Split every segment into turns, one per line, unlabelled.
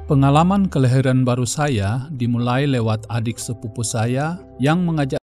Pengalaman kelahiran baru saya dimulai lewat adik sepupu saya yang mengajak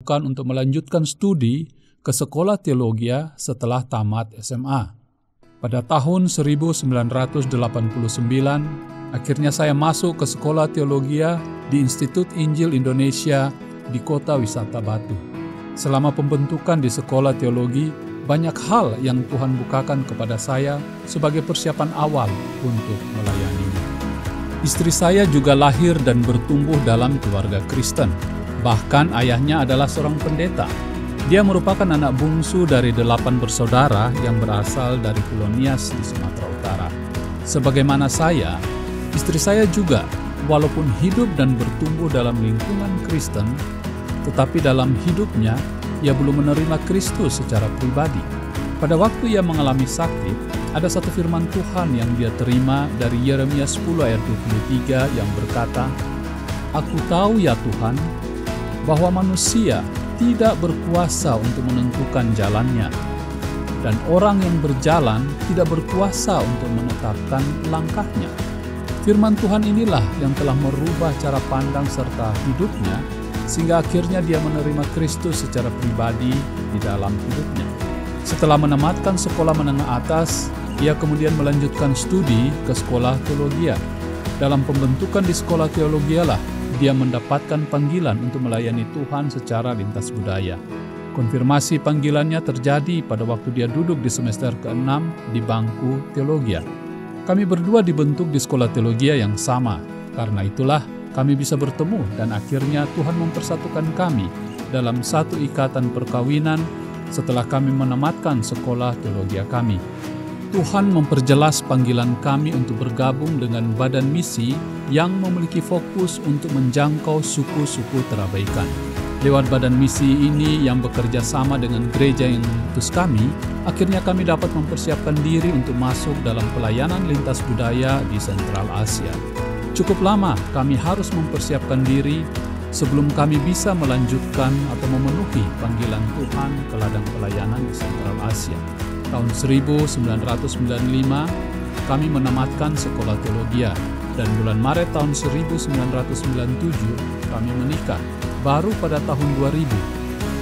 untuk melanjutkan studi ke sekolah teologi setelah tamat SMA. Pada tahun 1989, akhirnya saya masuk ke sekolah teologi di Institut Injil Indonesia di Kota Wisata Batu. Selama pembentukan di sekolah teologi, banyak hal yang Tuhan bukakan kepada saya sebagai persiapan awal untuk melayaninya. Istri saya juga lahir dan bertumbuh dalam keluarga Kristen. Bahkan ayahnya adalah seorang pendeta. Dia merupakan anak bungsu dari 8 bersaudara yang berasal dari Pulau Nias di Sumatera Utara. Sebagaimana saya, istri saya juga, walaupun hidup dan bertumbuh dalam lingkungan Kristen, tetapi dalam hidupnya, ia belum menerima Kristus secara pribadi. Pada waktu ia mengalami sakit, ada satu firman Tuhan yang dia terima dari Yeremia 10 ayat 23 yang berkata, "Aku tahu ya Tuhan, bahwa manusia tidak berkuasa untuk menentukan jalannya, dan orang yang berjalan tidak berkuasa untuk menetapkan langkahnya." Firman Tuhan inilah yang telah merubah cara pandang serta hidupnya, sehingga akhirnya dia menerima Kristus secara pribadi di dalam hidupnya. Setelah menamatkan sekolah menengah atas, ia kemudian melanjutkan studi ke sekolah teologi. Dalam pembentukan di sekolah teologi lah dia mendapatkan panggilan untuk melayani Tuhan secara lintas budaya. Konfirmasi panggilannya terjadi pada waktu dia duduk di semester ke-6 di bangku teologi. Kami berdua dibentuk di sekolah teologi yang sama. Karena itulah kami bisa bertemu dan akhirnya Tuhan mempersatukan kami dalam satu ikatan perkawinan setelah kami menamatkan sekolah teologi kami. Tuhan memperjelas panggilan kami untuk bergabung dengan badan misi yang memiliki fokus untuk menjangkau suku-suku terabaikan. Lewat badan misi ini yang bekerja sama dengan gereja yang mengutus kami, akhirnya kami dapat mempersiapkan diri untuk masuk dalam pelayanan lintas budaya di Sentral Asia. Cukup lama kami harus mempersiapkan diri sebelum kami bisa melanjutkan atau memenuhi panggilan Tuhan ke ladang pelayanan di Sentral Asia. Tahun 1995, kami menamatkan sekolah teologi dan bulan Maret tahun 1997 kami menikah. Baru pada tahun 2000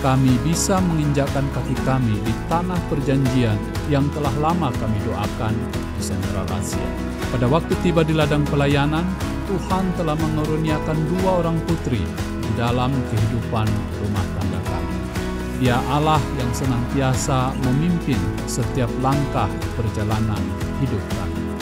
kami bisa menginjakkan kaki kami di tanah perjanjian yang telah lama kami doakan di Sentral Asia. Pada waktu tiba di ladang pelayanan, Tuhan telah mengaruniakan 2 orang putri di dalam kehidupan rumah tangga kami. Dia Allah yang senantiasa memimpin setiap langkah perjalanan hidup kami.